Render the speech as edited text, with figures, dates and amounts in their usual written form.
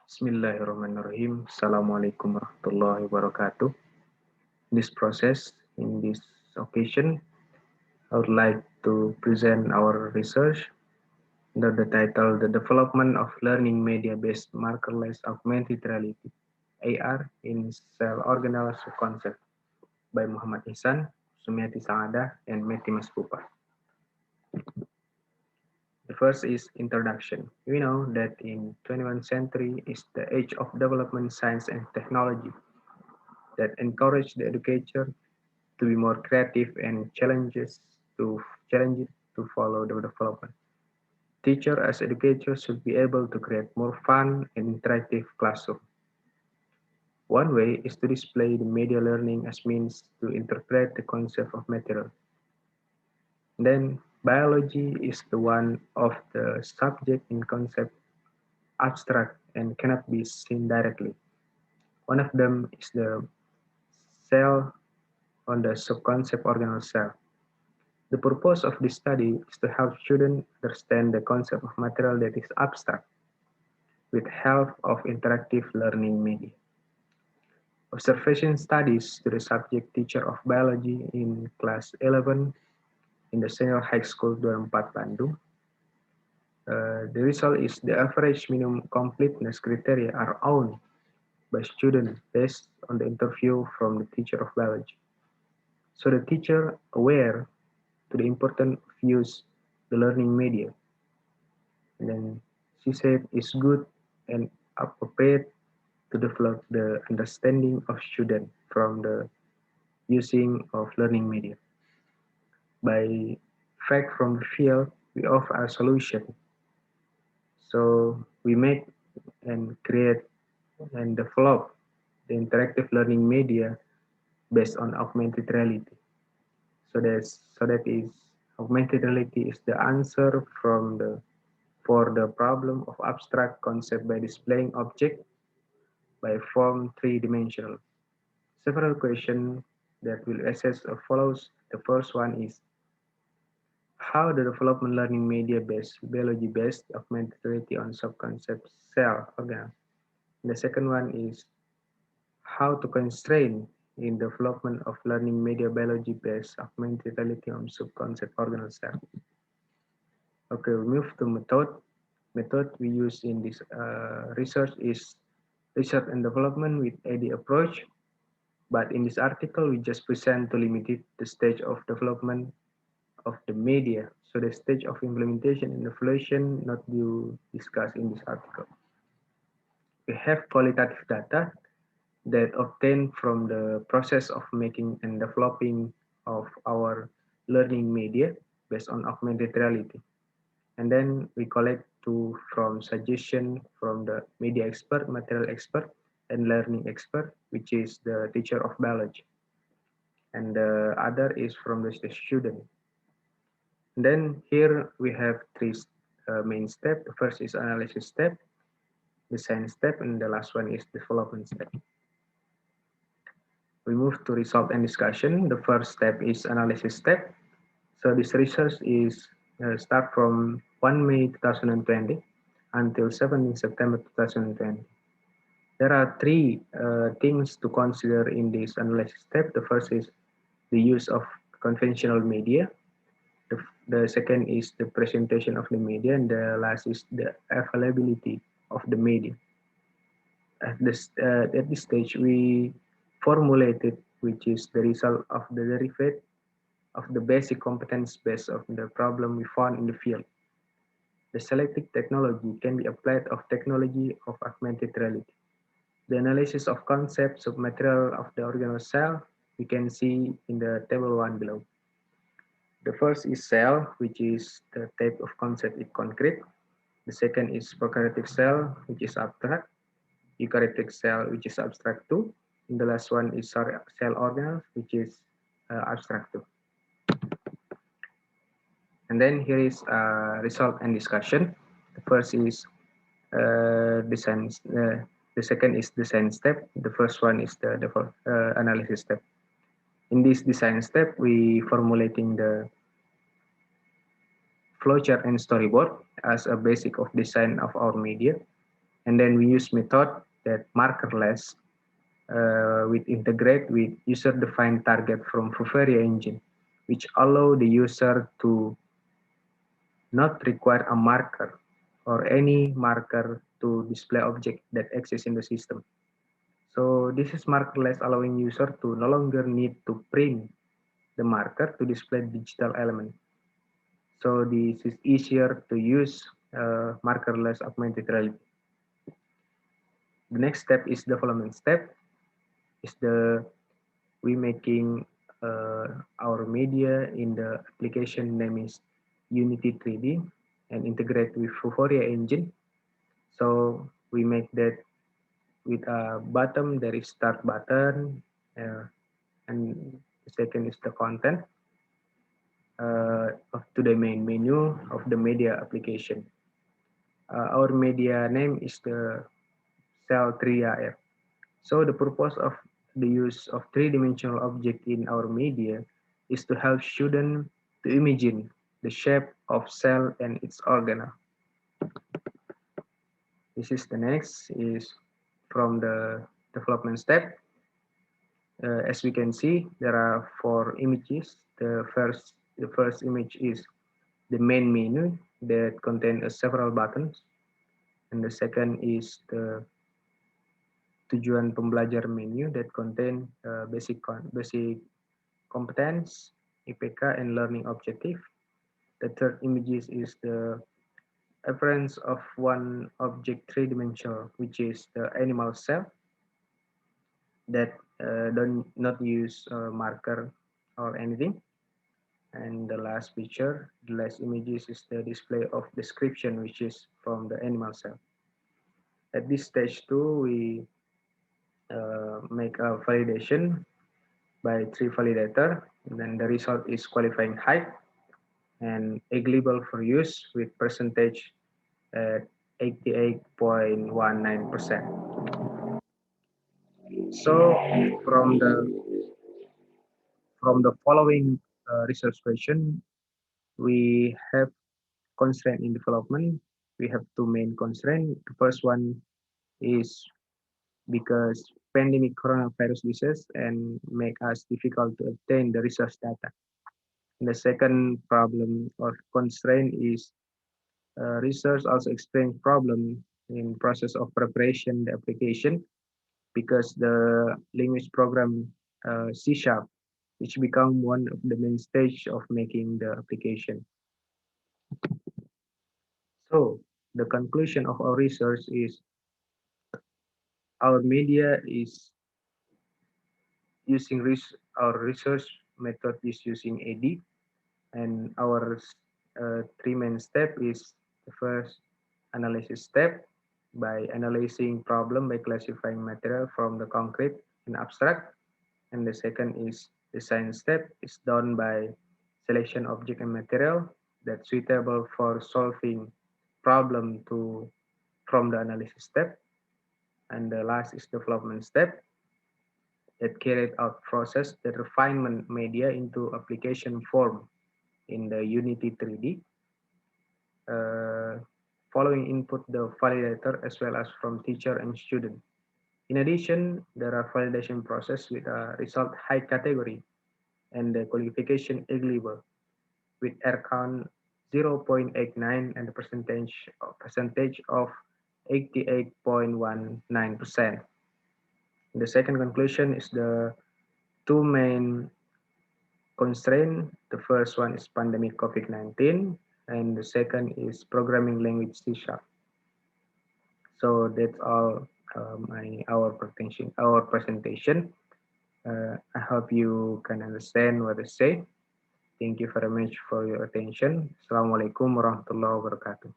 Bismillahirrahmanirrahim. Assalamualaikum warahmatullahi wabarakatuh. In this occasion, I would like to present our research under the title The Development of Learning Media-Based Markerless Augmented Reality AR in Cell Organelle Concept by Muhammad Ihsan, Sumiati Sangada, and Meti Maspupa. The first is introduction. We know that in 21st century is the age of development science and technology that encourage the educator to be more creative and challenge it to follow the development. Teacher as educators should be able to create more fun and interactive classroom. One way is to display the media learning as means to interpret the concept of material. Then biology is the one of the subject in concept abstract and cannot be seen directly. One of them is the cell on the subconcept organelle cell. The purpose of this study is to help students understand the concept of material that is abstract with help of interactive learning media. Observation studies to the subject teacher of biology in class 11 in the Senior High School 24 Bandung. The result is the average minimum completeness criteria are owned by students based on the interview from the teacher of biology. So the teacher aware to the important of use the learning media. And then she said it's good and appropriate to develop the understanding of student from the using of learning media. By fact from the field, we offer a solution. So we make and create and develop the interactive learning media based on augmented reality. So that is augmented reality is the answer for the problem of abstract concept by displaying object by form three-dimensional. Several questions that will assess or follows. The first one is how the development learning media based biology based augmented reality on subconcept cell organ. The second one is how to constrain in development of learning media biology based augmented reality on subconcept organelle cell. Okay, we move to method. Method we use in this research is research and development with AD approach. But in this article, we just present to limited the stage of development of the media. So the stage of implementation and evaluation not you discuss in this article. We have qualitative data that obtained from the process of making and developing of our learning media based on augmented reality. And then we collect from suggestion from the media expert, material expert, and learning expert, which is the teacher of biology. And the other is from the student. And then here we have three main steps. The first is analysis step, design step, and the last one is development step. We move to result and discussion. The first step is analysis step. So this research is start from 1 May 2020 until 17 September 2020. There are three things to consider in this analysis step. The first is the use of conventional media. The second is the presentation of the media, and the last is the availability of the media. At this stage, we formulated, which is the result of the derivative of the basic competence base of the problem we found in the field. The selected technology can be applied of technology of augmented reality. The analysis of concepts of material of the organelle cell we can see in the table 1 below. The first is cell, which is the type of concept is concrete. The second is prokaryotic cell, which is abstract. Eukaryotic cell, which is abstract too. And the last one is cell organelle, which is abstract too. And then here is result and discussion. The first is design. The second is design step. The first one is the analysis step. In this design step, we formulating the flowchart and storyboard as a basic of design of our media. And then we use method that markerless with integrate with user-defined target from Vuforia engine, which allow the user to not require a marker or any marker to display object that exists in the system. So this is markerless, allowing user to no longer need to print the marker to display digital element. So this is easier to use markerless augmented reality. The next step is development step. Is the we making our media in the application name is Unity 3D and integrate with Vuforia engine. So we make that with a bottom there is start button and the second is the content to the main menu of the media application. Our media name is the Cell 3AR. So the purpose of the use of three-dimensional object in our media is to help students to imagine the shape of cell and its organelle. This is the next is from the development step. As we can see, there are 4 images. The first image is the main menu that contains several buttons, and the second is the tujuan pembelajar menu that contain basic competence, IPK, and learning objective. The third image is the appearance of one object three-dimensional, which is the animal cell that don't not use marker or anything. And the last picture, the last images is the display of description, which is from the animal cell. At this stage too, we make a validation by 3 validator, and then the result is qualifying height and eligible for use with percentage at 88.19%. So from the following research question, we have constraint in development. We have 2 main constraints. The first one is because pandemic coronavirus disease and make us difficult to obtain the research data. And the second problem or constraint is research also experience problem in process of preparation the application because the language program C Sharp, which become one of the main stage of making the application. So the conclusion of our research is our media is using our research method is using AD, and our 3 main step is the first analysis step by analyzing problem by classifying material from the concrete and abstract, and the second is design step is done by selection object and material that's suitable for solving problem from the analysis step, and the last is development step that carried out process the refinement media into application form in the Unity 3D, following input the validator as well as from teacher and student. In addition, there are validation process with a result high category and the qualification eligible with R count 0.89 and the percentage of 88.19%. The second conclusion is the 2 main constraint. The first one is pandemic COVID-19, and the second is programming language C Sharp. So that's all our presentation. I hope you can understand what I say. Thank you very much for your attention. Assalamualaikum warahmatullahi wabarakatuh.